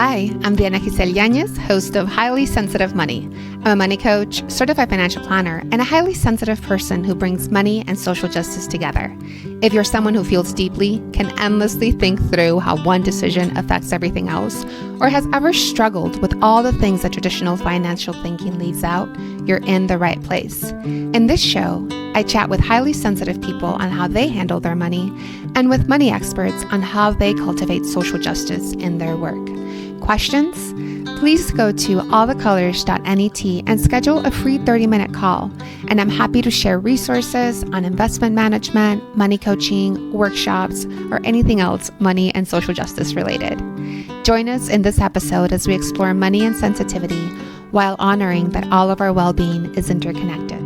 Hi, I'm Diana Giselle Yanez, host of Highly Sensitive Money. I'm a money coach, certified financial planner, and a highly sensitive person who brings money and social justice together. If you're someone who feels deeply, can endlessly think through how one decision affects everything else, or has ever struggled with all the things that traditional financial thinking leaves out, you're in the right place. In this show, I chat with highly sensitive people on how they handle their money, and with money experts on how they cultivate social justice in their work. Questions? Please go to allthecolors.net and schedule a free 30-minute call. And I'm happy to share resources on investment management, money coaching, workshops, or anything else money and social justice related. Join us in this episode as we explore money and sensitivity while honoring that all of our well-being is interconnected.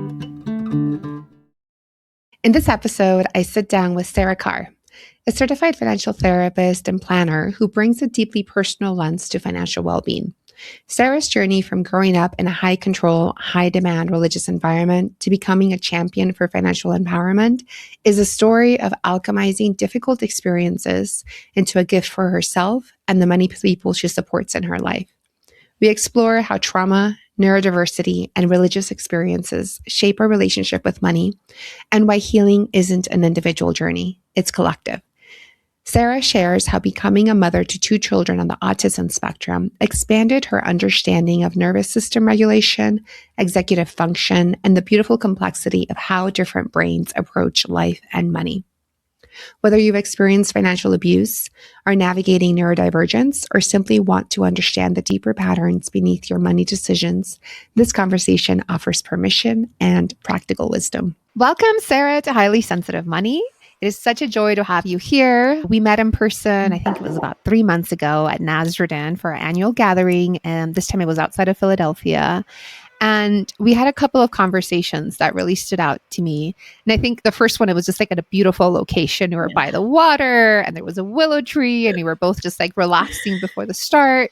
In this episode, I sit down with Sarah Carr, a certified financial therapist and planner who brings a deeply personal lens to financial well-being. Sarah's journey from growing up in a high-control, high-demand religious environment to becoming a champion for financial empowerment is a story of alchemizing difficult experiences into a gift for herself and the many people she supports in her life. We explore how trauma, neurodiversity, and religious experiences shape our relationship with money, and why healing isn't an individual journey, it's collective. Sarah shares how becoming a mother to 2 children on the autism spectrum expanded her understanding of nervous system regulation, executive function, and the beautiful complexity of how different brains approach life and money. Whether you've experienced financial abuse, are navigating neurodivergence, or simply want to understand the deeper patterns beneath your money decisions, this conversation offers permission and practical wisdom. Welcome, Sarah, to Highly Sensitive Money. It is such a joy to have you here. We met in person, I think it was about 3 months ago at Nasrudin for our annual gathering. And this time it was outside of Philadelphia. And we had a couple of conversations that really stood out to me. And I think the first one, it was just like at a beautiful location. We were by the water and there was a willow tree and we were both just like relaxing before the start.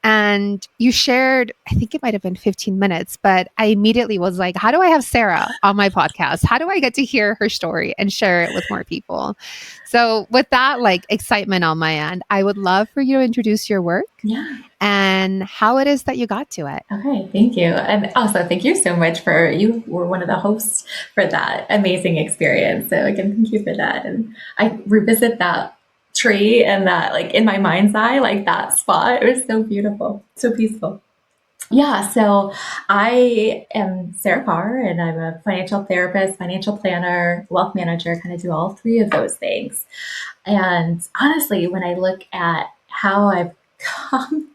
And you shared, I think it might have been 15 minutes, but I immediately was like, how do I have Sarah on my podcast? How do I get to hear her story and share it with more people? So with that like excitement on my end, I would love for you to introduce your work and how it is that you got to it. Okay, thank you. And also thank you so much you were one of the hosts for that amazing experience. So again, thank you for that. And I revisit that tree and that like in my mind's eye, like that spot. It was so beautiful, so peaceful. Yeah, so I am Sarah Carr and I'm a financial therapist, financial planner, wealth manager, kind of do all 3 of those things. And honestly, when I look at how I've come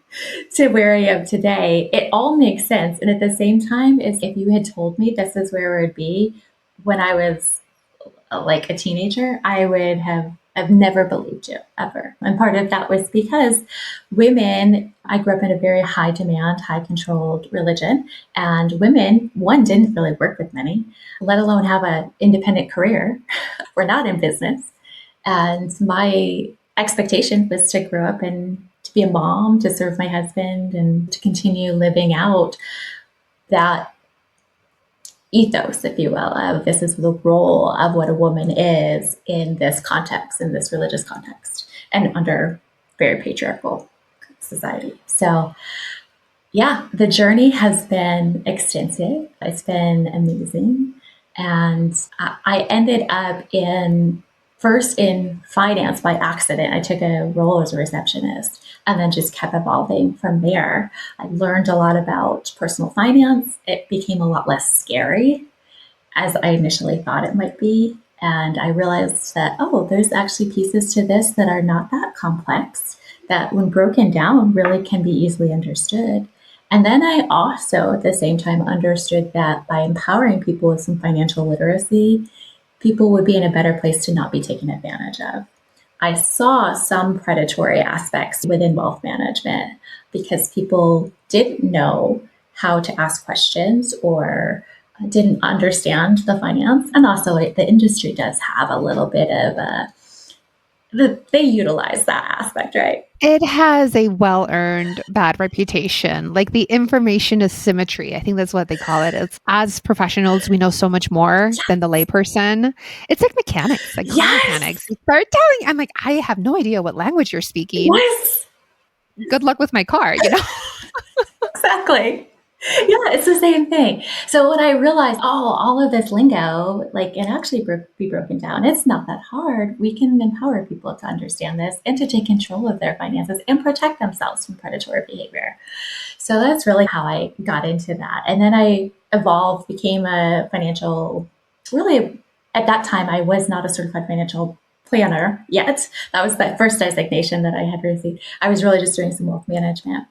to where I am today, it all makes sense. And at the same time, as if you had told me this is where it would be when I was like a teenager, I would have never believed you, ever. And part of that was because women, I grew up in a very high demand, high controlled religion. And women, one, didn't really work with money, let alone have an independent career. We're not in business. And my expectation was to grow up and to be a mom, to serve my husband, and to continue living out that ethos, if you will, of this is the role of what a woman is in this context, in this religious context, and under very patriarchal society. So yeah, the journey has been extensive. It's been amazing. And I ended up first in finance by accident. I took a role as a receptionist and then just kept evolving from there. I learned a lot about personal finance. It became a lot less scary as I initially thought it might be. And I realized that, there's actually pieces to this that are not that complex, that when broken down really can be easily understood. And then I also, at the same time, understood that by empowering people with some financial literacy, people would be in a better place to not be taken advantage of. I saw some predatory aspects within wealth management because people didn't know how to ask questions or didn't understand the finance. And also the industry does have a little bit of they utilize that aspect, right? It has a well-earned bad reputation. Like the information asymmetry, I think that's what they call it. It's as professionals, we know so much more than the layperson. It's like mechanics, like car mechanics. You start telling, I'm like, I have no idea what language you're speaking. Yes. good luck with my car, Exactly. Yeah, it's the same thing. So when I realized, all of this lingo, like, it actually be broken down. It's not that hard. We can empower people to understand this and to take control of their finances and protect themselves from predatory behavior. So that's really how I got into that. And then I evolved, became a financial, really, at that time, I was not a certified financial planner yet. That was the first designation that I had received. I was really just doing some wealth management.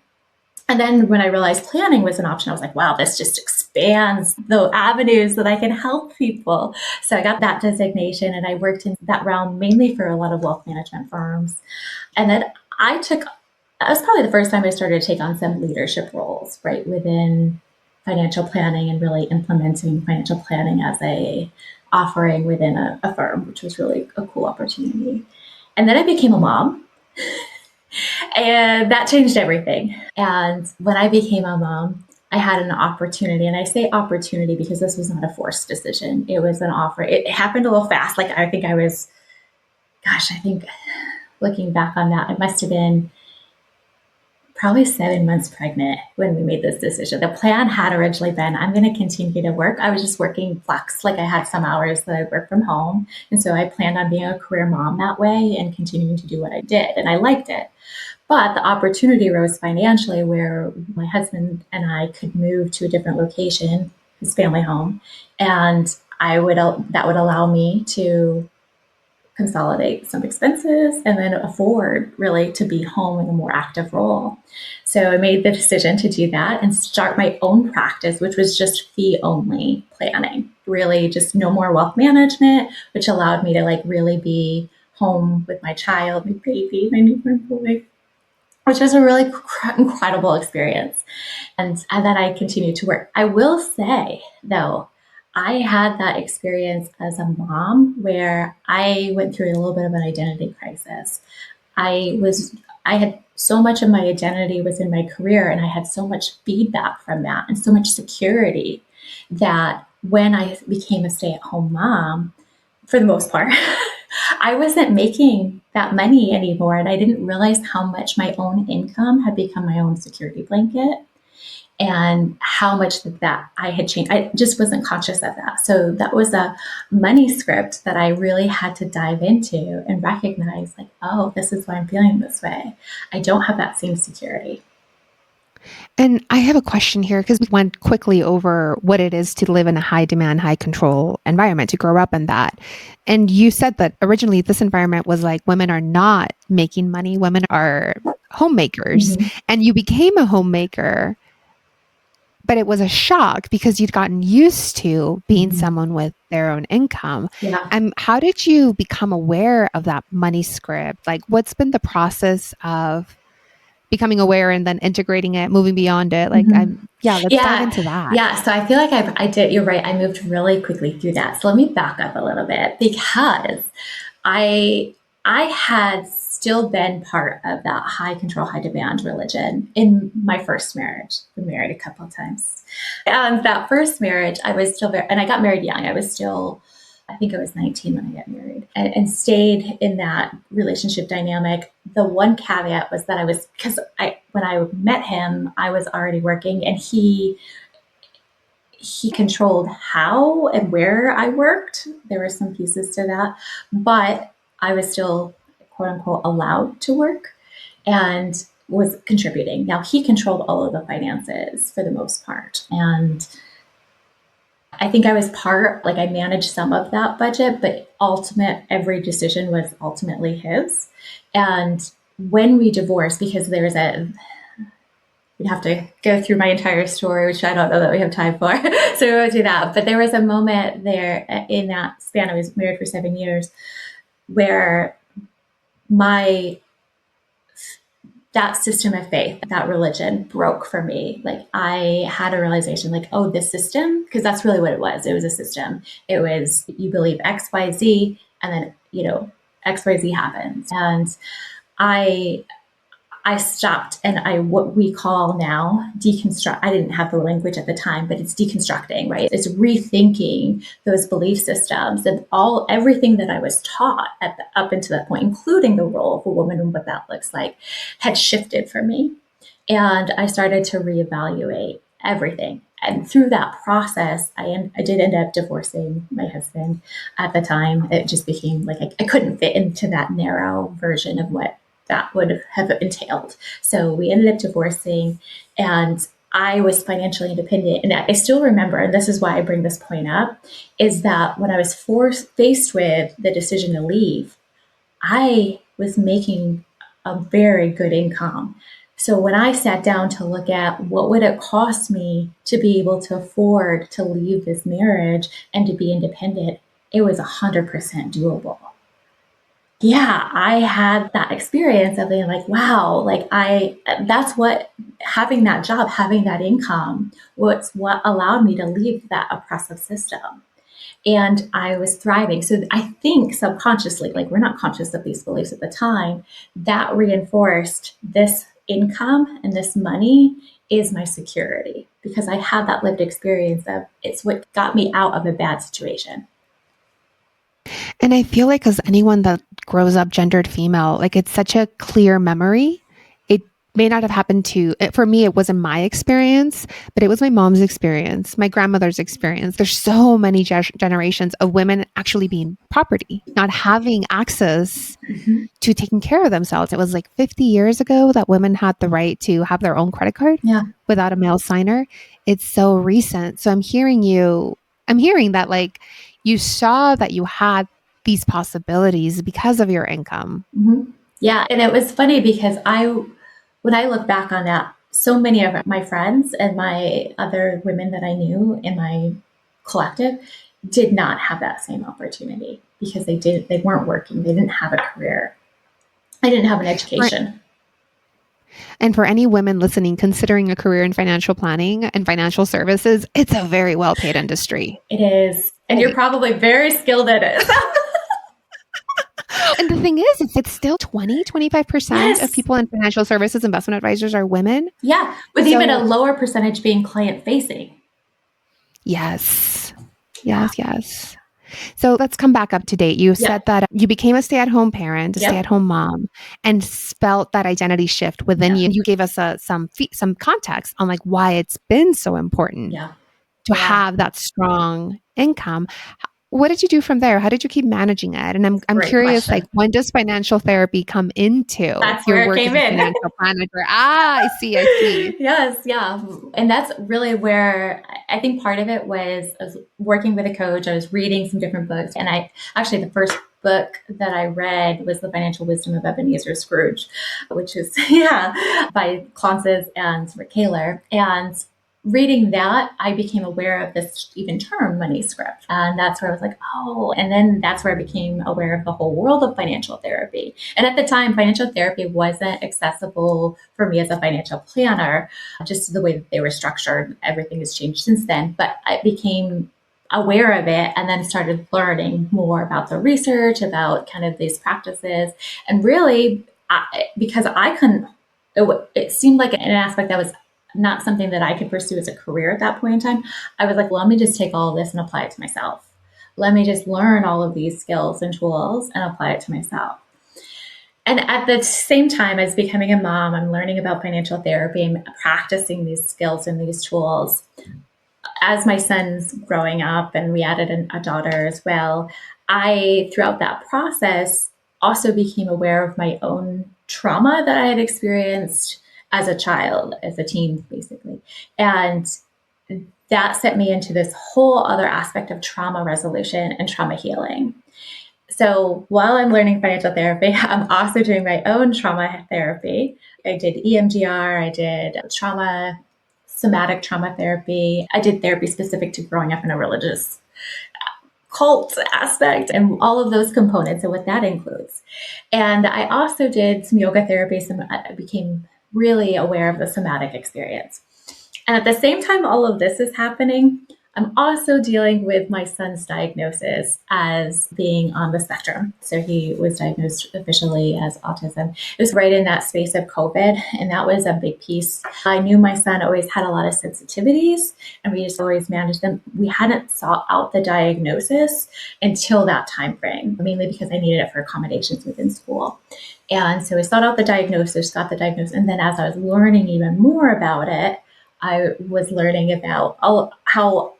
And then when I realized planning was an option, I was like, wow, this just expands the avenues that I can help people. So I got that designation and I worked in that realm mainly for a lot of wealth management firms. And then that was probably the first time I started to take on some leadership roles, right, within financial planning and really implementing financial planning as a offering within a firm, which was really a cool opportunity. And then I became a mom. And that changed everything. And when I became a mom, I had an opportunity. And I say opportunity because this was not a forced decision. It was an offer. It happened a little fast. Like, I think I think looking back on that, it must have been probably 7 months pregnant when we made this decision. The plan had originally been, I'm going to continue to work. I was just working flex. Like, I had some hours that I work from home. And so I planned on being a career mom that way and continuing to do what I did. And I liked it. But the opportunity arose financially where my husband and I could move to a different location, his family home, and that would allow me to consolidate some expenses and then afford really to be home in a more active role. So I made the decision to do that and start my own practice, which was just fee only planning, really just no more wealth management, which allowed me to like really be home with my child, my baby, my newborn boy, which was a really incredible experience. And then I continued to work. I will say, though, I had that experience as a mom where I went through a little bit of an identity crisis. I had so much of my identity was in my career, and I had so much feedback from that and so much security that when I became a stay-at-home mom, for the most part, I wasn't making that money anymore. And I didn't realize how much my own income had become my own security blanket and how much that I had changed. I just wasn't conscious of that. So that was a money script that I really had to dive into and recognize, like, oh, this is why I'm feeling this way. I don't have that same security. And I have a question here because we went quickly over what it is to live in a high demand, high control environment, to grow up in that. And you said that originally this environment was like women are not making money, women are homemakers. Mm-hmm. And you became a homemaker, but it was a shock because you'd gotten used to being Mm-hmm. someone with their own income. Yeah. How did you become aware of that money script? Like, what's been the process of becoming aware and then integrating it, moving beyond it? Like, Mm-hmm. let's dive Yeah, into that. yeah. So I feel like I did. You're right. I moved really quickly through that. So let me back up a little bit because I I had still been part of that high control, high demand religion in my first marriage. I've been married a couple of times, and that first marriage, I was still very, and I got married young. I was still, I think I was 19 when I got married, and stayed in that relationship dynamic. The one caveat was that because when I met him, I was already working, and he controlled how and where I worked. There were some pieces to that, but I was still, quote unquote, allowed to work and was contributing. Now, he controlled all of the finances for the most part. And I think I was like, I managed some of that budget, but every decision was ultimately his. And when we divorced, because we'd have to go through my entire story, which I don't know that we have time for. So we won't do that. But there was a moment there in that span, I was married for 7 years, where that system of faith, that religion broke for me. Like, I had a realization, like, oh, this system, because that's really what it was. It was a system. It was, you believe X, Y, Z, and then, X, Y, Z happens. And I I stopped and what we call now deconstruct. I didn't have the language at the time, but it's deconstructing, right? It's rethinking those belief systems and everything that I was taught up until that point, including the role of a woman and what that looks like, had shifted for me. And I started to reevaluate everything. And through that process, I did end up divorcing my husband at the time. It just became like I couldn't fit into that narrow version of what that would have entailed. So we ended up divorcing, and I was financially independent. And I still remember, and this is why I bring this point up, is that when I was faced with the decision to leave, I was making a very good income. So when I sat down to look at what would it cost me to be able to afford to leave this marriage and to be independent, it was 100% doable. Yeah, I had that experience of being like, wow, that's what having that job, having that income, was what allowed me to leave that oppressive system. And I was thriving. So I think subconsciously, like we're not conscious of these beliefs at the time, that reinforced this income and this money is my security because I had that lived experience of it's what got me out of a bad situation. And I feel like as anyone that grows up gendered female, like it's such a clear memory. It may not have happened for me, it wasn't my experience, but it was my mom's experience, my grandmother's experience. There's so many generations of women actually being property, not having access to taking care of themselves. It was like 50 years ago that women had the right to have their own credit card without a male signer. It's so recent. So I'm hearing that like you saw that you had these possibilities because of your income. Mm-hmm. Yeah. And it was funny because when I look back on that, so many of my friends and my other women that I knew in my collective did not have that same opportunity because they weren't working. They didn't have a career. I didn't have an education. Right. And for any women listening, considering a career in financial planning and financial services, it's a very well-paid industry. It is. And you're probably very skilled at it. And the thing is, if it's still 25% of people in financial services, investment advisors are women. Yeah, with even a lower percentage being client facing. Yes. So let's come back up to date. You said that you became a stay-at-home parent, a stay-at-home mom, and felt that identity shift within you. You gave us some context on like why it's been so important to have that strong income. What did you do from there? How did you keep managing it? And I'm curious, question. like when does financial therapy come into your work as a financial manager? I see. Yes, yeah. And that's really where I think part of it was working with a coach. I was reading some different books. And the first book that I read was The Financial Wisdom of Ebenezer Scrooge, which is, by Clonces and Rick Kaler. And reading that, I became aware of this even term, money script. And that's where I was like, oh, and then that's where I became aware of the whole world of financial therapy. And at the time, financial therapy wasn't accessible for me as a financial planner, just the way that they were structured. Everything has changed since then. But I became aware of it and then started learning more about the research, about kind of these practices. And really, because I couldn't, it seemed like an aspect that was not something that I could pursue as a career at that point in time. I was like, well, let me just take all of this and apply it to myself. Let me just learn all of these skills and tools and apply it to myself. And at the same time as becoming a mom, I'm learning about financial therapy and practicing these skills and these tools. As my son's growing up and we added a daughter as well, I, throughout that process, also became aware of my own trauma that I had experienced as a child, as a teen, basically. And that set me into this whole other aspect of trauma resolution and trauma healing. So while I'm learning financial therapy, I'm also doing my own trauma therapy. I did EMDR, I did somatic trauma therapy. I did therapy specific to growing up in a religious cult aspect and all of those components and what that includes. And I also did some yoga therapy. I became really aware of the somatic experience. And at the same time all of this is happening, I'm also dealing with my son's diagnosis as being on the spectrum. So he was diagnosed officially as autism. It was right in that space of COVID, and that was a big piece. I knew my son always had a lot of sensitivities, and we just always managed them. We hadn't sought out the diagnosis until that time frame, mainly because I needed it for accommodations within school. And so we sought out the diagnosis, got the diagnosis, and then as I was learning even more about it, I was learning about how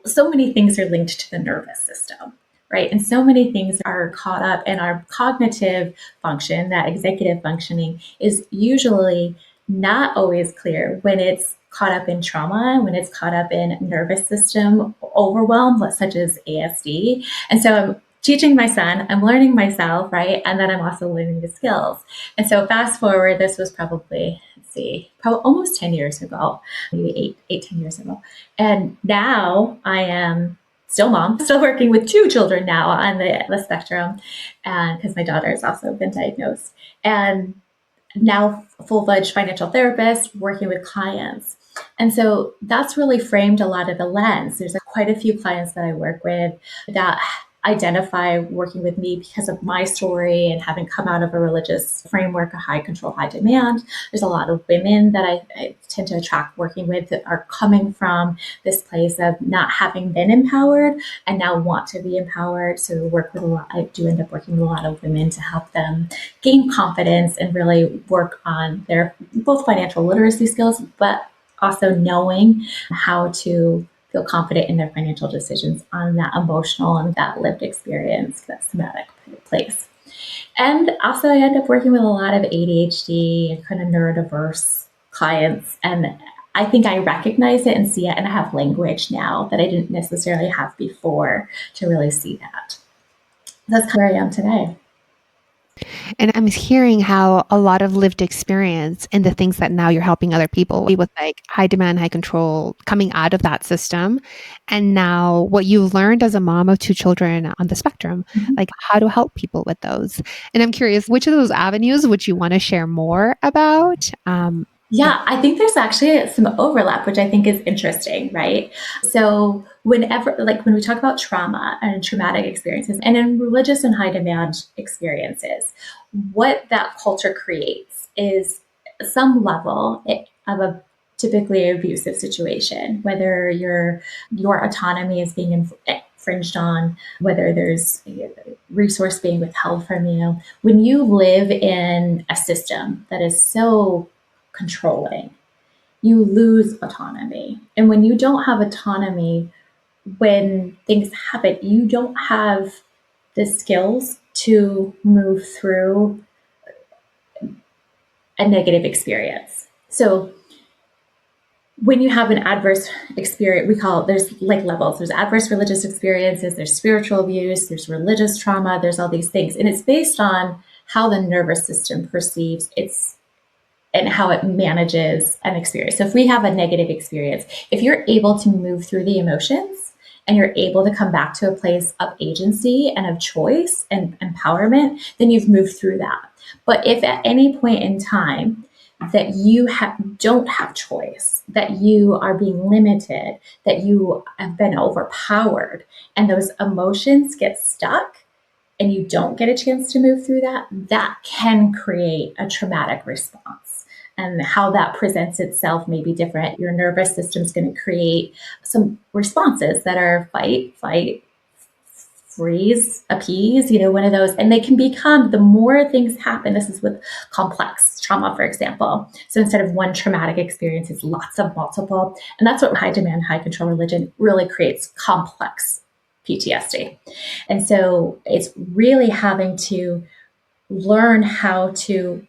so many things are linked to the nervous system, right? And so many things are caught up in our cognitive function, that executive functioning is usually not always clear when it's caught up in trauma, when it's caught up in nervous system overwhelm, such as ASD. And so I'm teaching my son, I'm learning myself, right? And then I'm also learning the skills. And so fast forward, this was probably, probably almost 10 years ago, maybe 10 years ago. And now I am still mom, still working with two children now on the spectrum, and because my daughter has also been diagnosed. And now full-fledged financial therapist working with clients. And so that's really framed a lot of the lens. There's quite a few clients that I work with that identify working with me because of my story and having come out of a religious framework, a high control, high demand. There's a lot of women that I tend to attract working with that are coming from this place of not having been empowered and now want to be empowered. So I do end up working with a lot of women to help them gain confidence and really work on their both financial literacy skills, but also knowing how to feel confident in their financial decisions on that emotional and that lived experience, that somatic place. And also I end up working with a lot of ADHD and kind of neurodiverse clients. And I think I recognize it and see it, and I have language now that I didn't necessarily have before to really see that. That's where I am today. And I'm hearing how a lot of lived experience and the things that now you're helping other people with, like high demand, high control, coming out of that system. And now what you learned as a mom of two children on the spectrum, like how to help people with those. And I'm curious, which of those avenues would you want to share more about? Yeah, I think there's actually some overlap, which I think is interesting, right? So whenever, like when we talk about trauma and traumatic experiences and in religious and high demand experiences, what that culture creates is some level of a typically abusive situation, whether your autonomy is being infringed on, whether there's resource being withheld from you. When you live in a system that is so controlling, you lose autonomy. And when you don't have autonomy, when things happen, you don't have the skills to move through a negative experience. So when you have an adverse experience, there's like levels. There's adverse religious experiences, there's spiritual abuse, there's religious trauma, there's all these things. And it's based on how the nervous system perceives its and how it manages an experience. So if we have a negative experience, if you're able to move through the emotions and you're able to come back to a place of agency and of choice and empowerment, then you've moved through that. But if at any point in time that you don't have choice, that you are being limited, that you have been overpowered, and those emotions get stuck, and you don't get a chance to move through that, that can create a traumatic response. And how that presents itself may be different. Your nervous system is going to create some responses that are fight, freeze, appease, one of those. And they can become, the more things happen, this is with complex trauma, for example. So instead of one traumatic experience, it's lots of multiple. And that's what high demand, high control religion really creates, complex PTSD. And so it's really having to learn how to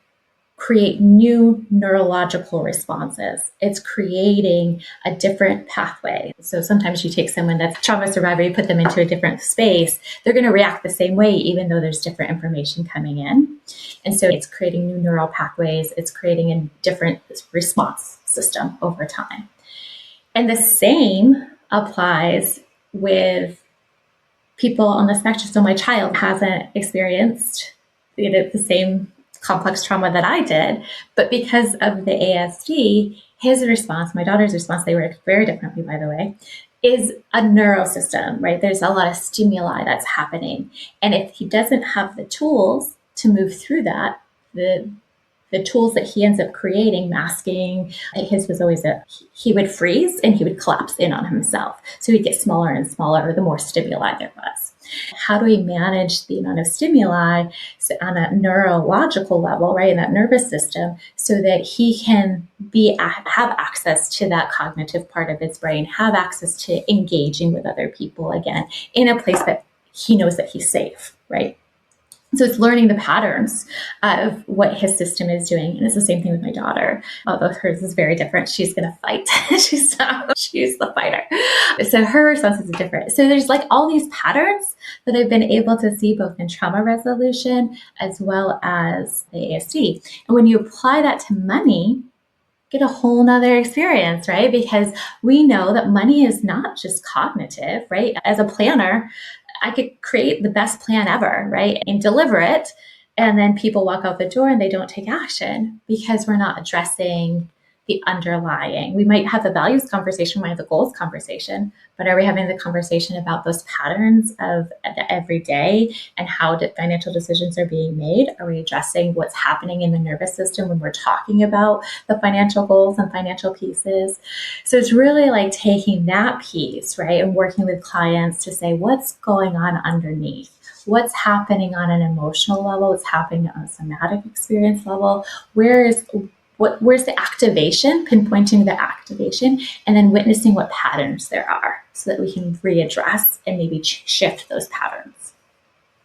create new neurological responses. It's creating a different pathway. So sometimes you take someone that's a trauma survivor, you put them into a different space, they're going to react the same way, even though there's different information coming in. And so it's creating new neural pathways. It's creating a different response system over time. And the same applies with people on the spectrum. So my child hasn't experienced the same complex trauma that I did, but because of the ASD, his response, my daughter's response, they work very differently, by the way, is a neurosystem, right? There's a lot of stimuli that's happening. And if he doesn't have the tools to move through that, the tools that he ends up creating, masking, his was always he would freeze and he would collapse in on himself. So he'd get smaller and smaller the more stimuli there was. How do we manage the amount of stimuli on a neurological level, right, in that nervous system, so that he can have access to that cognitive part of his brain, have access to engaging with other people again in a place that he knows that he's safe, right? So it's learning the patterns of what his system is doing. And it's the same thing with my daughter, although hers is very different. She's going to fight. she's the fighter. So her response is different. So there's like all these patterns that I've been able to see both in trauma resolution as well as the ASD. And when you apply that to money, get a whole nother experience, right? Because we know that money is not just cognitive, right? As a planner, I could create the best plan ever, right? And deliver it. And then people walk out the door and they don't take action because we're not addressing the underlying. We might have the values conversation, we might have the goals conversation, but are we having the conversation about those patterns of the everyday and how financial decisions are being made? Are we addressing what's happening in the nervous system when we're talking about the financial goals and financial pieces? So it's really like taking that piece, right, and working with clients to say, what's going on underneath? What's happening on an emotional level? What's happening on a somatic experience level? Where's the activation, pinpointing the activation, and then witnessing what patterns there are so that we can readdress and maybe shift those patterns.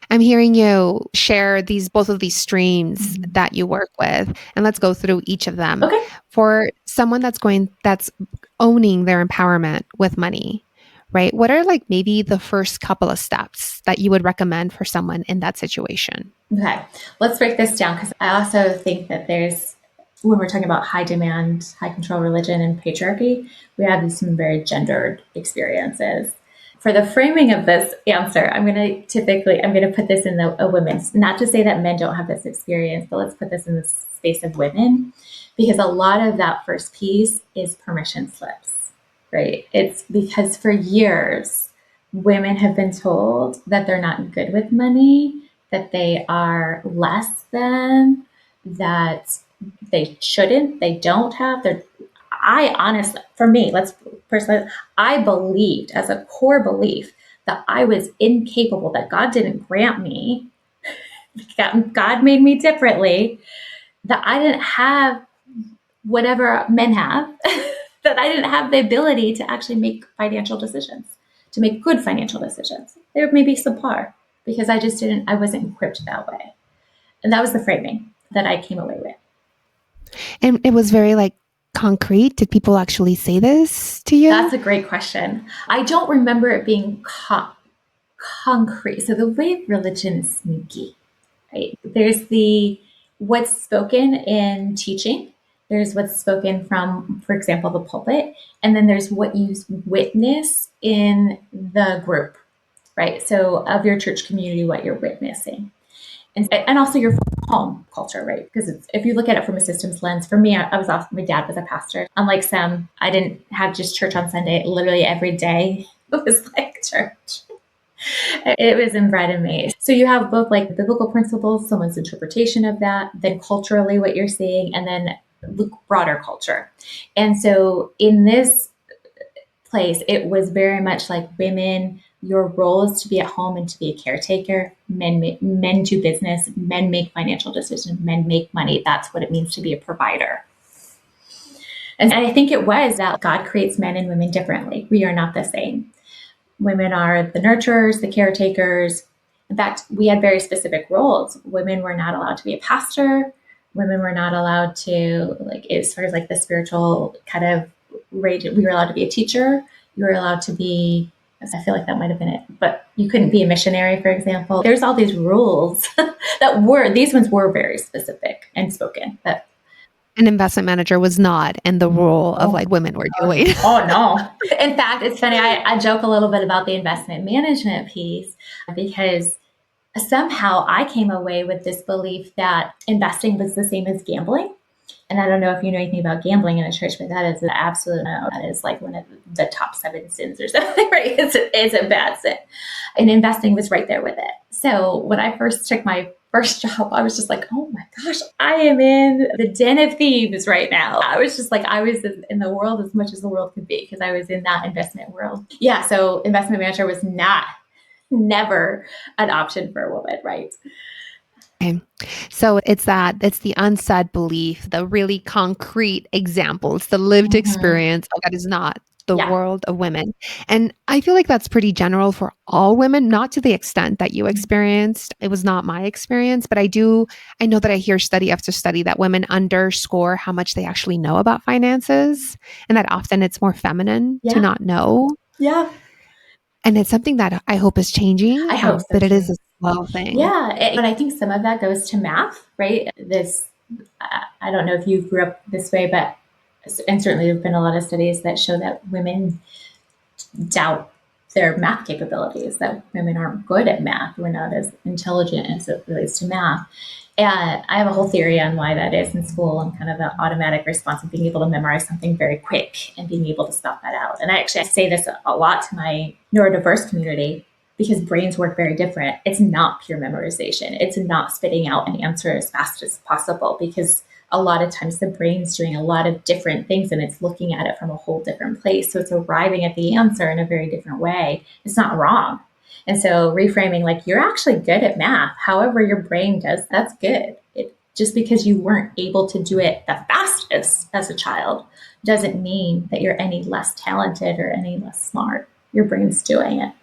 I'm hearing you share both of these streams that you work with, and let's go through each of them. Okay. For someone that's owning their empowerment with money, right? What are like maybe the first couple of steps that you would recommend for someone in that situation? Okay, let's break this down because I also think that when we're talking about high demand, high control religion and patriarchy, we have some very gendered experiences. For the framing of this answer, I'm going to put this in a women's, not to say that men don't have this experience, but let's put this in the space of women, because a lot of that first piece is permission slips, right? It's because for years, women have been told that they're not good with money, that they are less than, that they shouldn't, they don't have. I honestly, for me, I believed as a core belief that I was incapable, that God didn't grant me, God made me differently, that I didn't have whatever men have, that I didn't have the ability to actually make financial decisions, to make good financial decisions. There may be subpar because I wasn't equipped that way. And that was the framing that I came away with. And it was very like concrete. Did people actually say this to you? That's a great question. I don't remember it being concrete. So the way religion is sneaky, right? There's what's spoken in teaching. There's what's spoken from, for example, the pulpit. And then there's what you witness in the group, right? So of your church community, what you're witnessing. And also your home culture, right? Because if you look at it from a systems lens, for me, my dad was a pastor. Unlike some, I didn't have just church on Sunday. Literally every day it was like church. It was inbred in me. So you have both like biblical principles, someone's interpretation of that, then culturally what you're seeing, and then the broader culture. And so in this place, it was very much like women, your role is to be at home and to be a caretaker. Men do business. Men make financial decisions. Men make money. That's what it means to be a provider. And I think it was that God creates men and women differently. We are not the same. Women are the nurturers, the caretakers. In fact, we had very specific roles. Women were not allowed to be a pastor. Women were not allowed to, like, as far as like the spiritual kind of rate, we were allowed to be a teacher. You were allowed to be, I feel like that might have been it, but you couldn't be a missionary, for example. There's all these rules these ones were very specific and spoken. That an investment manager was not in the role of like women were doing. Oh no. In fact, it's funny. I joke a little bit about the investment management piece because somehow I came away with this belief that investing was the same as gambling. And I don't know if you know anything about gambling in a church, but that is an absolute no. That is like one of the top 7 sins or something, right? It's a bad sin. And investing was right there with it. So when I first took my first job, I was just like, oh my gosh, I am in the den of thieves right now. I was just like, I was in the world as much as the world could be because I was in that investment world. Yeah, so investment manager was never an option for a woman, right? Okay. So it's the unsaid belief, the really concrete examples, the lived Mm-hmm. experience that is not the Yeah. world of women. And I feel like that's pretty general for all women, not to the extent that you experienced. It was not my experience, but I know that I hear study after study that women underscore how much they actually know about finances and that often it's more feminine to Yeah. not know. Yeah. And it's something that I hope is changing, I hope so but it is too. a slow thing. Yeah, but I think some of that goes to math, right? I don't know if you grew up this way, but and certainly there have been a lot of studies that show that women doubt their math capabilities, that women aren't good at math. We're not as intelligent as it relates to math. And I have a whole theory on why that is in school and kind of the automatic response of being able to memorize something very quick and being able to stop that out. And I say this a lot to my neurodiverse community because brains work very different. It's not pure memorization. It's not spitting out an answer as fast as possible because a lot of times the brain's doing a lot of different things and it's looking at it from a whole different place. So it's arriving at the answer in a very different way. It's not wrong. And so reframing like you're actually good at math, however your brain does, that's good. Just because you weren't able to do it the fastest as a child doesn't mean that you're any less talented or any less smart. Your brain's doing it.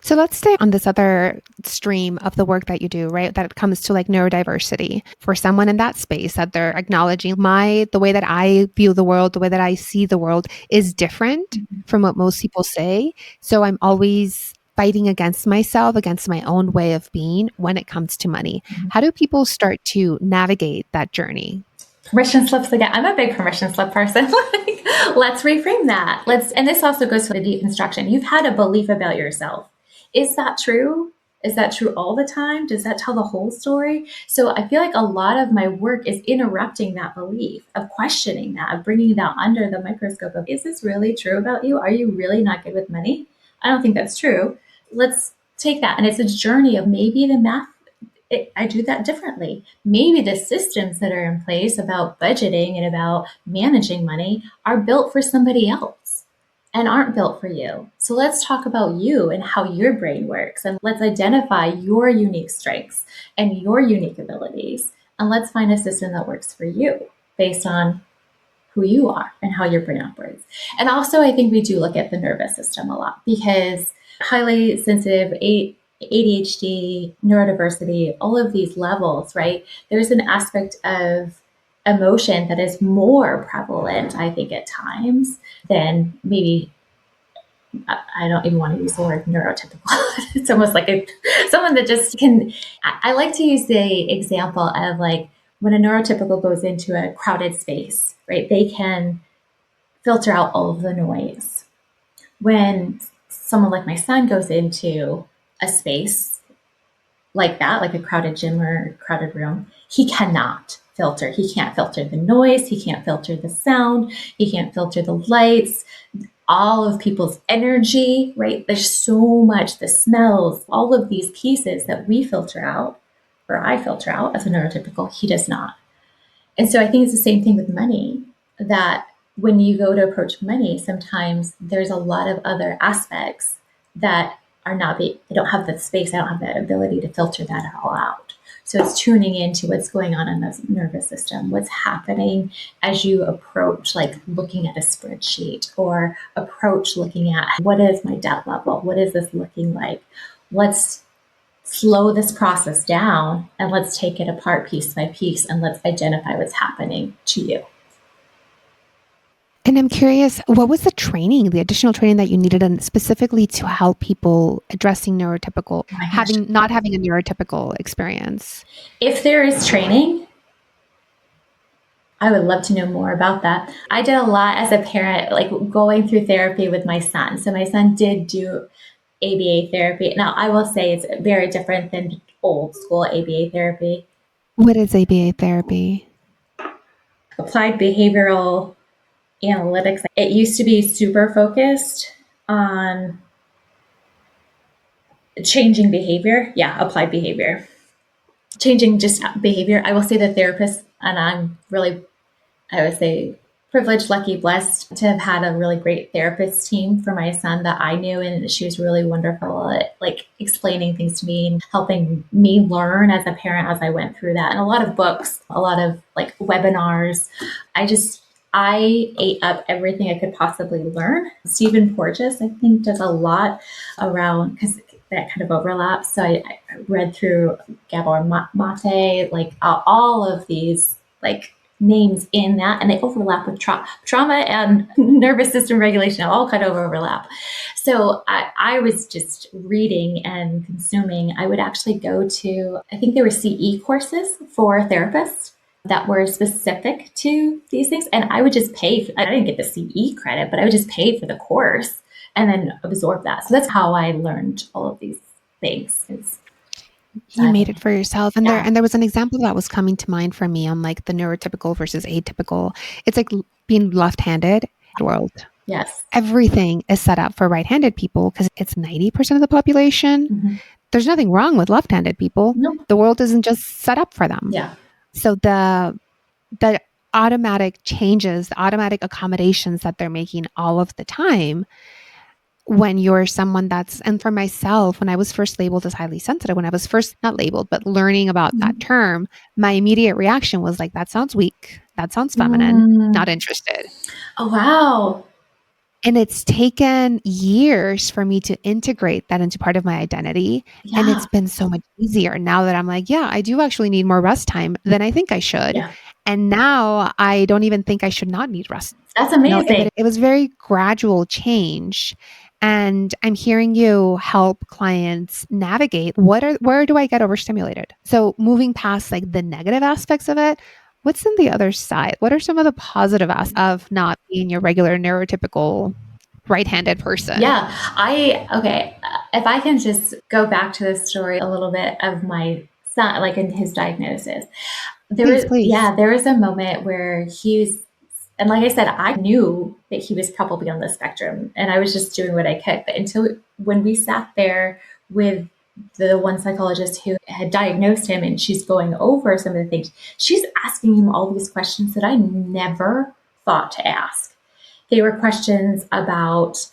So let's stay on this other stream of the work that you do, right? That it comes to like neurodiversity. For someone in that space, that they're acknowledging the way that I view the world, the way that I see the world is different from what most people say. So I'm always fighting against myself, against my own way of being when it comes to money. How do people start to navigate that journey? Permission slips again. I'm a big permission slip person. Like, let's reframe that. And this also goes to the deconstruction. You've had a belief about yourself. Is that true? Is that true all the time? Does that tell the whole story? So I feel like a lot of my work is interrupting that belief, of questioning that, of bringing that under the microscope of, is this really true about you? Are you really not good with money? I don't think that's true. Let's take that. And it's a journey of maybe the math I do that differently. Maybe the systems that are in place about budgeting and about managing money are built for somebody else and aren't built for you. So let's talk about you and how your brain works. And let's identify your unique strengths and your unique abilities. And let's find a system that works for you based on who you are and how your brain operates. And also, I think we do look at the nervous system a lot because highly sensitive, ADHD, neurodiversity, all of these levels, right? There's an aspect of emotion that is more prevalent, I think, at times than maybe. I don't even want to use the word neurotypical. It's almost like someone that just can. I like to use the example of like when a neurotypical goes into a crowded space, right? They can filter out all of the noise. When someone like my son goes into a space like that, like a crowded gym or a crowded room, he cannot filter. He can't filter the noise. He can't filter the sound. He can't filter the lights, all of people's energy, right? There's so much, the smells, all of these pieces that we filter out, or I filter out as a neurotypical, he does not. And so I think it's the same thing with money, that when you go to approach money, sometimes there's a lot of other aspects that I don't have the space, I don't have the ability to filter that all out. So it's tuning into what's going on in the nervous system, what's happening as you approach, like looking at a spreadsheet or approach looking at what is my debt level? What is this looking like? Let's slow this process down and let's take it apart piece by piece and let's identify what's happening to you. And I'm curious, what was the training, the additional training that you needed, and specifically to help people addressing neurotypical, Oh my gosh. not having a neurotypical experience? If there is training, I would love to know more about that. I did a lot as a parent, like going through therapy with my son. So my son did do ABA therapy. Now, I will say it's very different than old school ABA therapy. What is ABA therapy? applied behavioral analytics. It used to be super focused on changing behavior. Yeah, applied behavior. Changing just behavior. I will say the therapist, and I'm really, I would say, privileged, lucky, blessed to have had a really great therapist team for my son that I knew, and she was really wonderful at like explaining things to me and helping me learn as a parent as I went through that. And a lot of books, a lot of like webinars. I ate up everything I could possibly learn. Stephen Porges, I think, does a lot around because that kind of overlaps. So I read through Gabor Mate, like all of these like names in that, and they overlap with trauma and nervous system regulation, all kind of overlap. So I was just reading and consuming. I would actually go to, I think there were CE courses for therapists that were specific to these things. And I would just pay, I didn't get the CE credit, but I would just pay for the course and then absorb that. So that's how I learned all of these things. You made it for yourself. And Yeah. there was an example that was coming to mind for me on like the neurotypical versus atypical. It's like being left-handed in the world. Yes. Everything is set up for right-handed people because it's 90% of the population. Mm-hmm. There's nothing wrong with left-handed people. No. The world isn't just set up for them. Yeah. So the automatic changes, the automatic accommodations that they're making all of the time when you're someone that's, and for myself, when I was first labeled as highly sensitive, when I was first not labeled, but learning about that term, my immediate reaction was like, that sounds weak. That sounds feminine. Not interested. Oh, wow. And it's taken years for me to integrate that into part of my identity. Yeah. And it's been so much easier now that I'm like, yeah, I do actually need more rest time than I think I should. Yeah. And now I don't even think I should not need rest. That's amazing. It was very gradual change. And I'm hearing you help clients navigate where do I get overstimulated? So moving past like the negative aspects of it, what's in the other side? What are some of the positive aspects of not being your regular neurotypical right-handed person? Yeah. Okay. If I can just go back to the story a little bit of my son, like in his diagnosis, Please. there was a moment where he was, and like I said, I knew that he was probably on the spectrum and I was just doing what I could. But until when we sat there with the one psychologist who had diagnosed him and she's going over some of the things, she's asking him all these questions that I never thought to ask. They were questions about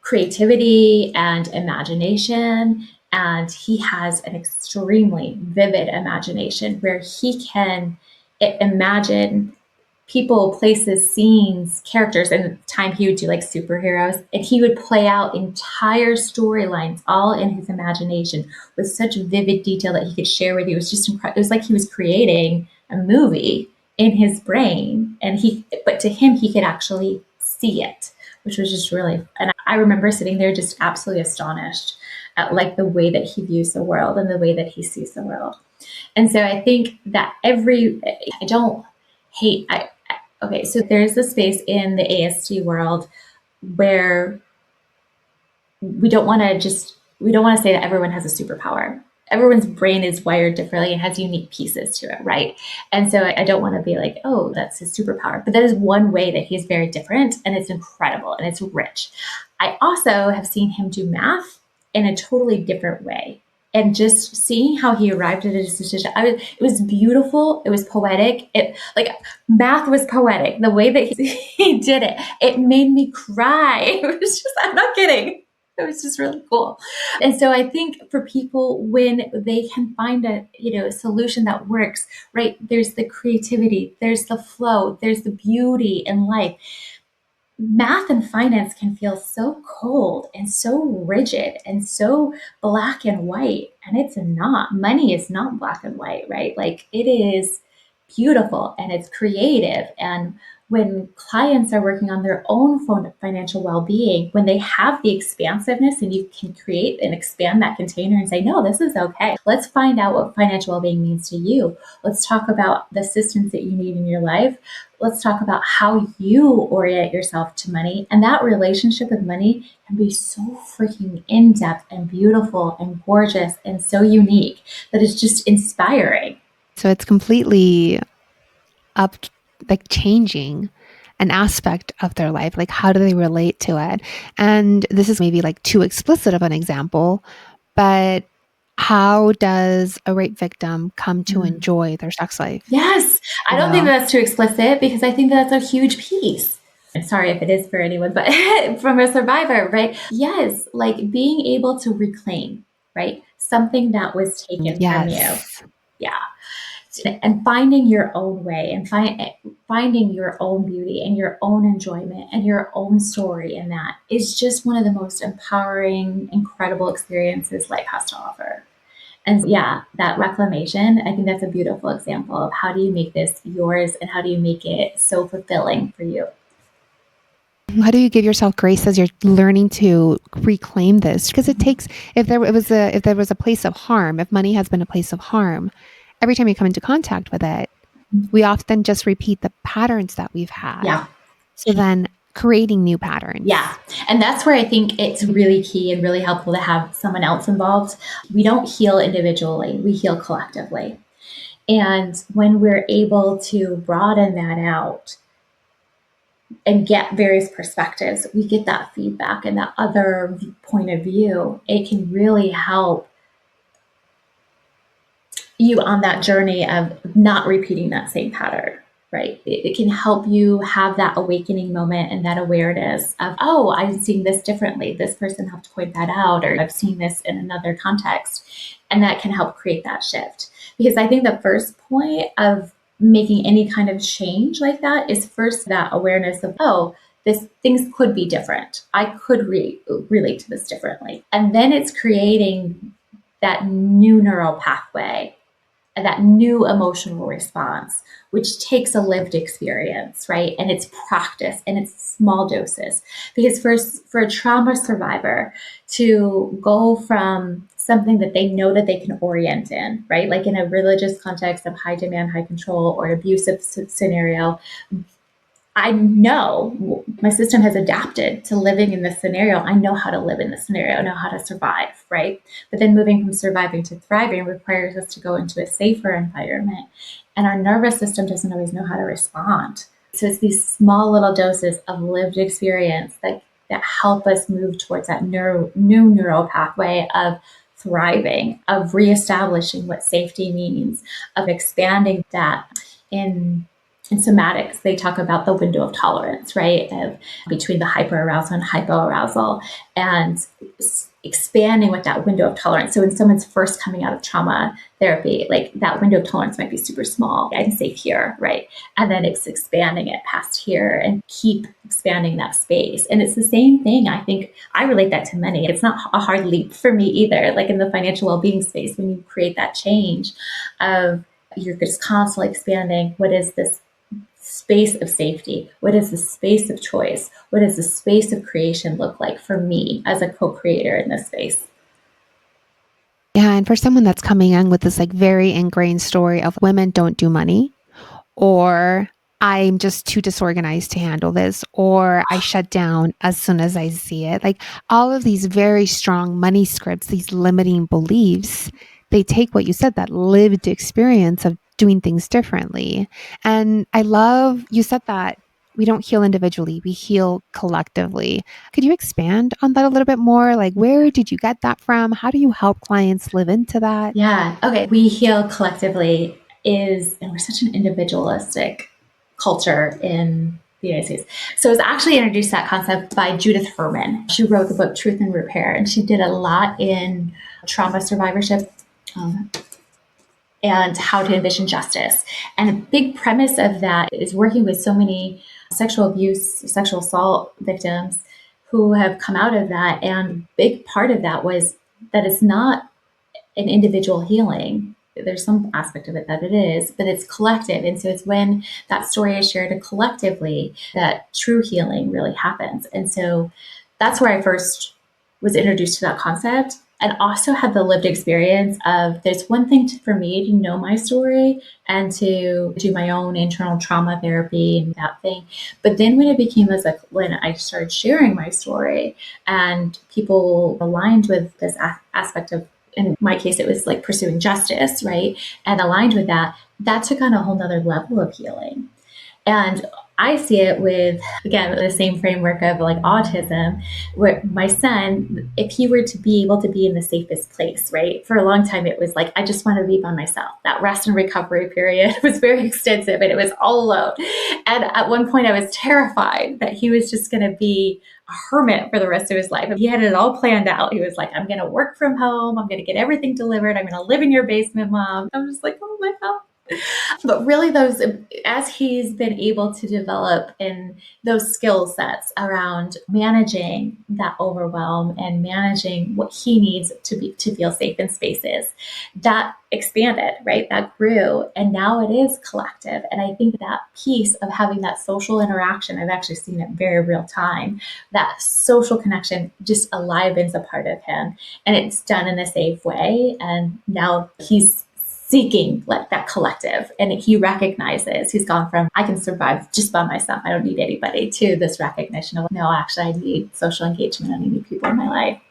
creativity and imagination. And he has an extremely vivid imagination where he can imagine people, places, scenes, characters. And at the time he would do like superheroes and he would play out entire storylines all in his imagination with such vivid detail that he could share with you. It was just incredible. It was like he was creating a movie in his brain but to him, he could actually see it, which was just really, and I remember sitting there just absolutely astonished at like the way that he views the world and the way that he sees the world. And so I think that okay, so there's a space in the ASD world where we don't want to say that everyone has a superpower. Everyone's brain is wired differently and has unique pieces to it, right? And so I don't want to be like, oh, that's his superpower. But that is one way that he's very different and it's incredible and it's rich. I also have seen him do math in a totally different way. And just seeing how he arrived at a decision, it was beautiful. It was poetic. Math was poetic. The way that he did it, it made me cry. It was just, I'm not kidding. It was just really cool. And so I think for people, when they can find a solution that works, right? There's the creativity, there's the flow, there's the beauty in life. Math and finance can feel so cold and so rigid and so black and white. And it's not. Money is not black and white, right? Like it is beautiful and it's creative. And when clients are working on their own financial well-being, when they have the expansiveness and you can create and expand that container and say, no, this is okay. Let's find out what financial well-being means to you. Let's talk about the systems that you need in your life. Let's talk about how you orient yourself to money. And that relationship with money can be so freaking in-depth and beautiful and gorgeous and so unique that it's just inspiring. So it's completely up like changing an aspect of their life? Like, how do they relate to it? And this is maybe like too explicit of an example, but how does a rape victim come to enjoy their sex life? Yes. I You don't think know? that's too explicit because I think that's a huge piece. I'm sorry if it is for anyone, but from a survivor, right? Yes, like being able to reclaim, right? Something that was taken from you. Yes. Yeah. And finding your own way and finding your own beauty and your own enjoyment and your own story in that is just one of the most empowering, incredible experiences life has to offer. And yeah, that reclamation, I think that's a beautiful example of how do you make this yours and how do you make it so fulfilling for you. How do you give yourself grace as you're learning to reclaim this? Because it takes, if there was a place of harm, if money has been a place of harm, every time you come into contact with it, we often just repeat the patterns that we've had. Yeah. So then creating new patterns. Yeah. And that's where I think it's really key and really helpful to have someone else involved. We don't heal individually, we heal collectively. And when we're able to broaden that out and get various perspectives, we get that feedback and that other point of view. It can really help you on that journey of not repeating that same pattern, right? It can help you have that awakening moment and that awareness of, oh, I'm seeing this differently. This person helped point that out, or I've seen this in another context. And that can help create that shift. Because I think the first point of making any kind of change like that is first that awareness of, oh, this things could be different. I could relate to this differently. And then it's creating that new neural pathway, that new emotional response, which takes a lived experience, right? And it's practice and it's small doses. Because for a trauma survivor to go from something that they know that they can orient in, right? Like in a religious context of high demand, high control, or abusive scenario, I know my system has adapted to living in this scenario. I know how to live in this scenario, I know how to survive, right? But then moving from surviving to thriving requires us to go into a safer environment. And our nervous system doesn't always know how to respond. So it's these small little doses of lived experience that help us move towards that new neural pathway of thriving, of reestablishing what safety means, of expanding that in somatics, they talk about the window of tolerance, right? Between the hyperarousal and hypoarousal, and expanding with that window of tolerance. So when someone's first coming out of trauma therapy, like that window of tolerance might be super small. I'm safe here, right? And then it's expanding it past here and keep expanding that space. And it's the same thing. I think I relate that to many. It's not a hard leap for me either. Like in the financial well-being space, when you create that change of you're just constantly expanding, what is this space of safety? What is the space of choice? What does the space of creation look like for me as a co-creator in this space? Yeah. And for someone that's coming in with this like very ingrained story of women don't do money, or I'm just too disorganized to handle this, or I shut down as soon as I see it. Like all of these very strong money scripts, these limiting beliefs, they take what you said, that lived experience of doing things differently. And I love you said that we don't heal individually, we heal collectively. Could you expand on that a little bit more? Like, where did you get that from? How do you help clients live into that? Yeah. Okay. We heal collectively and we're such an individualistic culture in the United States. So it was actually introduced that concept by Judith Herman. She wrote the book Truth and Repair, and she did a lot in trauma survivorship. And how to envision justice. And a big premise of that is working with so many sexual abuse, sexual assault victims who have come out of that. And a big part of that was that it's not an individual healing. There's some aspect of it that it is, but it's collective. And so it's when that story is shared collectively that true healing really happens. And so that's where I first was introduced to that concept, and also had the lived experience of there's one thing for me to know my story and to do my own internal trauma therapy and that thing. But then when it became when I started sharing my story and people aligned with this aspect of, in my case, it was like pursuing justice, right? And aligned with that, that took on a whole nother level of healing. And I see it with, again, the same framework of like autism, where my son, if he were to be able to be in the safest place, right? For a long time, it was like, I just want to be by myself. That rest and recovery period was very extensive and it was all alone. And at one point, I was terrified that he was just going to be a hermit for the rest of his life. He had it all planned out. He was like, I'm going to work from home. I'm going to get everything delivered. I'm going to live in your basement, mom. I'm just like, oh my God. But really, those, as he's been able to develop in those skill sets around managing that overwhelm and managing what he needs to feel safe in spaces, that expanded, right? That grew, and now it is collective. And I think that piece of having that social interaction, I've actually seen it very real time. That social connection just alivens a part of him, and it's done in a safe way. And now he's seeking like that collective, and he recognizes, he's gone from I can survive just by myself, I don't need anybody, to this recognition of no, actually I need social engagement and I need people in my life.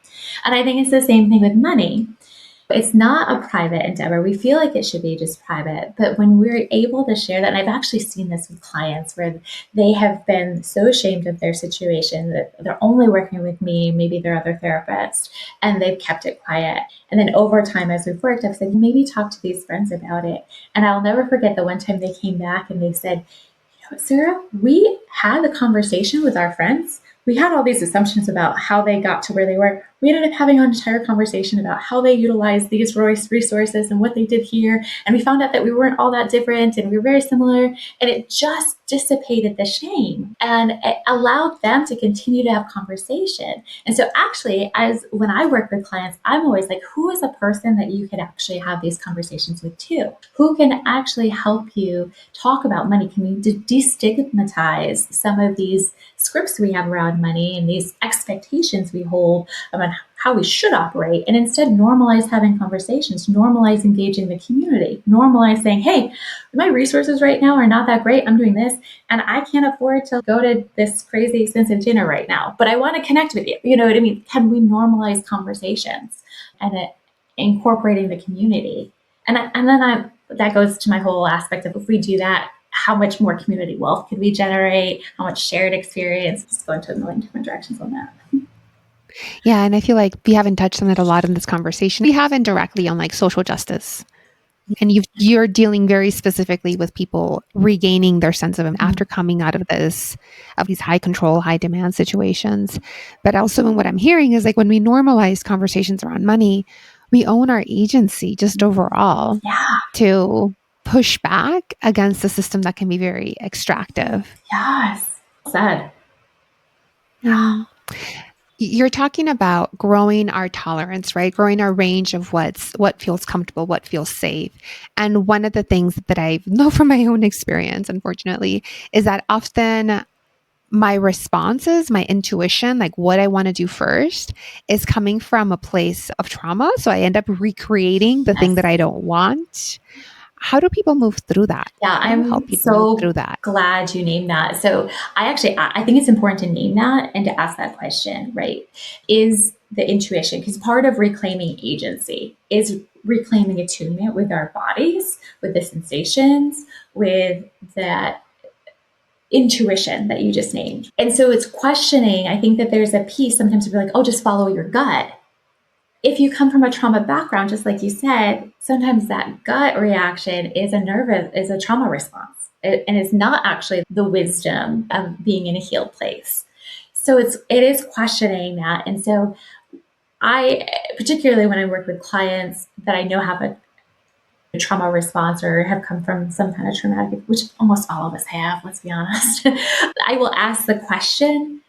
And I think it's the same thing with money. It's not a private endeavor. We feel like it should be just private. But when we're able to share that, and I've actually seen this with clients where they have been so ashamed of their situation that they're only working with me, maybe their other therapist, and they've kept it quiet. And then over time, as we've worked, I've said, maybe talk to these friends about it. And I'll never forget the one time they came back and they said, Sarah, we had a conversation with our friends. We had all these assumptions about how they got to where they were. We ended up having an entire conversation about how they utilized these resources and what they did here. And we found out that we weren't all that different and we were very similar. And it just dissipated the shame and it allowed them to continue to have conversation. And so actually, as when I work with clients, I'm always like, who is a person that you could actually have these conversations with too? Who can actually help you talk about money? Can you destigmatize some of these scripts we have around money and these expectations we hold about how we should operate, and instead normalize having conversations, normalize engaging the community, normalize saying, hey, my resources right now are not that great. I'm doing this and I can't afford to go to this crazy expensive dinner right now, but I want to connect with you. You know what I mean? Can we normalize conversations and incorporating the community? And then that goes to my whole aspect of if we do that, how much more community wealth could we generate? How much shared experience? Just go into a million different directions on that. Yeah, and I feel like we haven't touched on it a lot in this conversation. We haven't directly on like social justice. And you're dealing very specifically with people regaining their sense of after coming out of these high control, high demand situations. But also in what I'm hearing is like when we normalize conversations around money, we own our agency just overall to push back against a system that can be very extractive. Yes. Said. Yeah. You're talking about growing our tolerance, right? Growing our range of what feels comfortable, what feels safe. And one of the things that I know from my own experience, unfortunately, is that often my responses, my intuition, like what I want to do first, is coming from a place of trauma. So I end up recreating the thing that I don't want. How do people move through that? Yeah, How do you help I'm people move through so that? glad you named that. So I think it's important to name that and to ask that question, right? Is the intuition, because part of reclaiming agency is reclaiming attunement with our bodies, with the sensations, with that intuition that you just named. And so it's questioning. I think that there's a piece sometimes we're like, oh, just follow your gut. If you come from a trauma background, just like you said, sometimes that gut reaction is a trauma response. And it's not actually the wisdom of being in a healed place. So it is questioning that. And so I, particularly when I work with clients that I know have a trauma response or have come from some kind of traumatic, which almost all of us have, let's be honest, I will ask the question,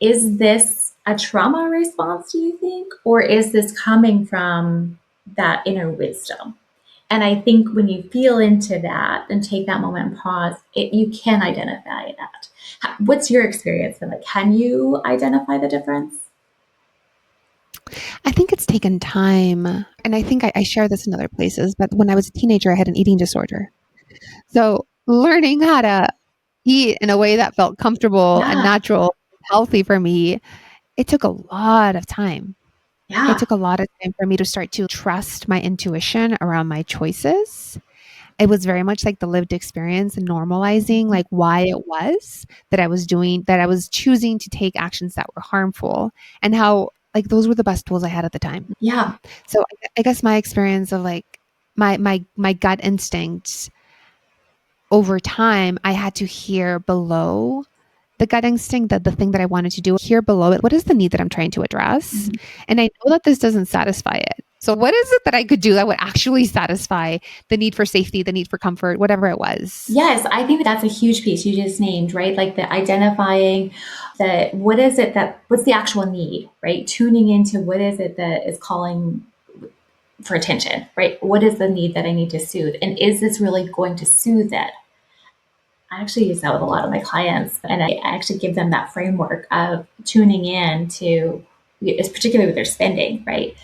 is this a trauma response, do you think? Or is this coming from that inner wisdom? And I think when you feel into that and take that moment and pause, you can identify that. What's your experience? Like, can you identify the difference? I think it's taken time. And I think I share this in other places, but when I was a teenager, I had an eating disorder. So learning how to eat in a way that felt comfortable and Yeah. natural, healthy for me, it took a lot of time. It Yeah. took a lot of time for me to start to trust my intuition around my choices it was very much like the lived experience and normalizing like why it was that I was doing, that I was choosing to take actions that were harmful, and how like those were the best tools I had at the time. Yeah. So I guess my experience of like my gut instincts over time, I had to hear below the gut instinct, that the thing that I wanted to do, hear below it, what is the need that I'm trying to address? Mhm. And I know that this doesn't satisfy it. So what is it that I could do that would actually satisfy the need for safety, the need for comfort, whatever it was? Yes, I think that's a huge piece you just named, right? Like the identifying that what is it that what's the actual need, right? Tuning into what is it that is calling for attention, right? What is the need that I need to soothe? And is this really going to soothe it? I actually use that with a lot of my clients, and I actually give them that framework of tuning in to, particularly with their spending, right?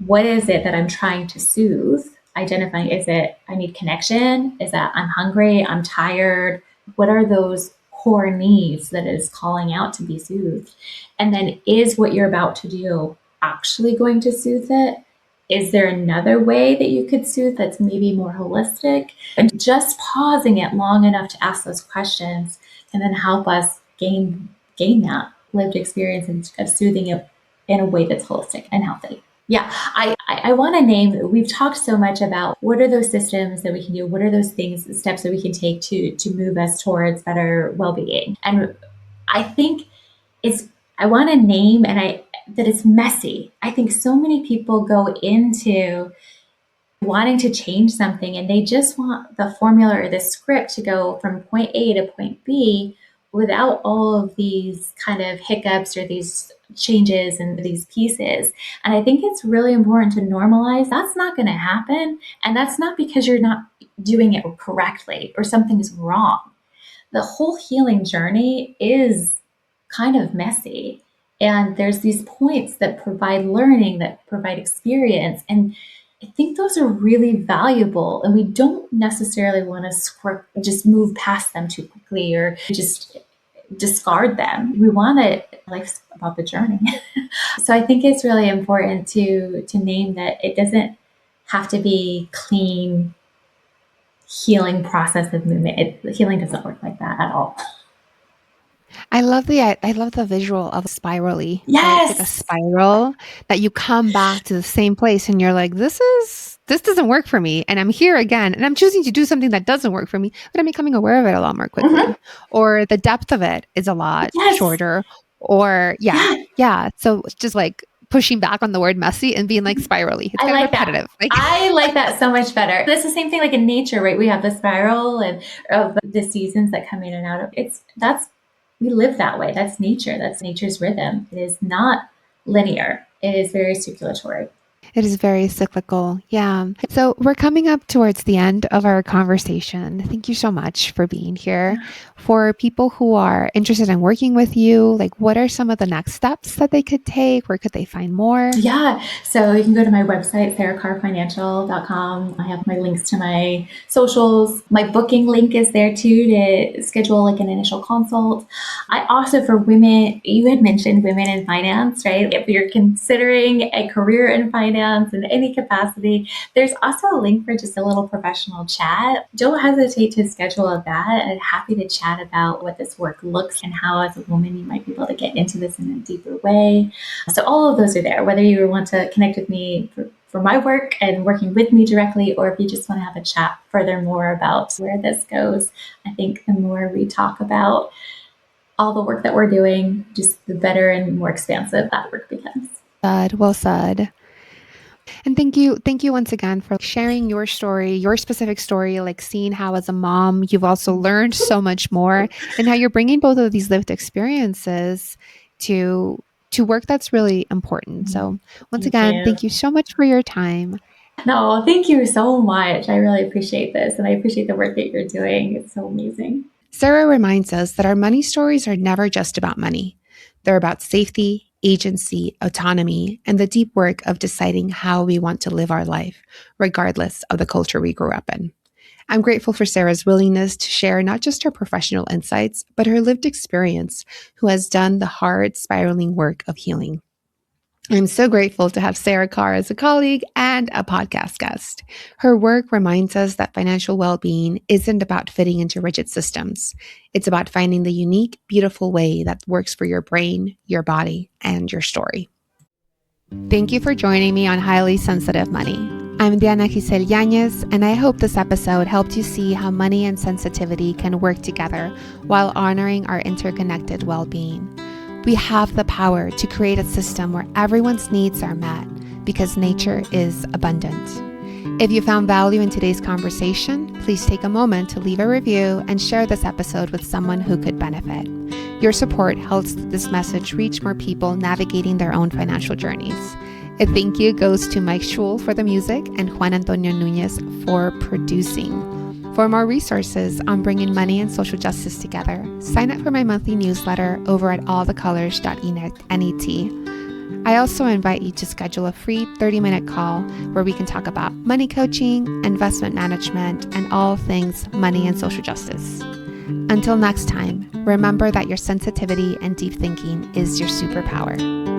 What is it that I'm trying to soothe? Identifying, is it I need connection? Is that I'm hungry? I'm tired? What are those core needs that is calling out to be soothed? And then is what you're about to do actually going to soothe it? Is there another way that you could soothe that's maybe more holistic? And just pausing it long enough to ask those questions can then help us gain that lived experience of soothing it in a way that's holistic and healthy. Yeah, I want to name, we've talked so much about what are those systems that we can do, what are those things, steps that we can take to move us towards better well-being. And I think it's, I want to name that it's messy. I think so many people go into wanting to change something and they just want the formula or the script to go from point A to point B without all of these kind of hiccups or these changes and these pieces. And I think it's really important to normalize that's not going to happen. And that's not because you're not doing it correctly or something's wrong. The whole healing journey is kind of messy. And there's these points that provide learning, that provide experience. And I think those are really valuable. And we don't necessarily want to just move past them too quickly or just discard them. We want to, life's about the journey. So I think it's really important to name that it doesn't have to be clean healing process of movement. Healing doesn't work like that at all. I love the visual of spirally, right? It's like a Yes. spiral that you come back to the same place and you're like, this doesn't work for me. And I'm here again. And I'm choosing to do something that doesn't work for me, but I'm becoming aware of it a lot more Mm-hmm. quickly. Or the depth of it is a lot Yes. shorter. Or yeah, Yeah. yeah. So it's just like pushing back on the word messy and being like spirally. It's I kind of like that. repetitive. Like I like that so much better. It's the same thing like in nature, right? We have the spiral and of the seasons that come in and out of that's we live that way. That's nature. That's nature's rhythm. It is not linear. It is very circulatory. it is very cyclical. Yeah. So we're coming up towards the end of our conversation. Thank you so much for being here. For people who are interested in working with you, like what are some of the next steps that they could take? Where could they find more? Yeah. So you can go to my website, sarahcarfinancial.com. I have my links to my socials. My booking link is there too to schedule like an initial consult. I also, for women, you had mentioned women in finance, right? If you're considering a career in finance in any capacity, there's also a link for just a little professional chat. Don't hesitate to schedule that. I'm happy to chat about what this work looks and how as a woman you might be able to get into this in a deeper way. So all of those are there, whether you want to connect with me for my work and working with me directly, or if you just want to have a chat furthermore about where this goes. I think the more we talk about all the work that we're doing, just the better and more expansive that work becomes. Well said. And thank you once again for sharing your story, your specific story, like seeing how as a mom, you've also learned so much more and how you're bringing both of these lived experiences to work that's really important. So once Thank again, you. thank you so much for your time. No, thank you so much. I really appreciate this and I appreciate the work that you're doing. It's so amazing. Sarah reminds us that our money stories are never just about money. They're about safety, agency, autonomy, and the deep work of deciding how we want to live our life, regardless of the culture we grew up in. I'm grateful for Sarah's willingness to share not just her professional insights, but her lived experience, who has done the hard, spiraling work of healing. I'm so grateful to have Sarah Carr as a colleague and a podcast guest. Her work reminds us that financial well-being isn't about fitting into rigid systems. It's about finding the unique, beautiful way that works for your brain, your body, and your story. Thank you for joining me on Highly Sensitive Money. I'm Diana Giselle Yanez, and I hope this episode helped you see how money and sensitivity can work together while honoring our interconnected well-being. We have the power to create a system where everyone's needs are met because nature is abundant. If you found value in today's conversation, please take a moment to leave a review and share this episode with someone who could benefit. Your support helps this message reach more people navigating their own financial journeys. A thank you goes to Mike Schul for the music and Juan Antonio Nunez for producing. For more resources on bringing money and social justice together, sign up for my monthly newsletter over at allthecolors.net. I also invite you to schedule a free 30-minute call where we can talk about money coaching, investment management, and all things money and social justice. Until next time, remember that your sensitivity and deep thinking is your superpower.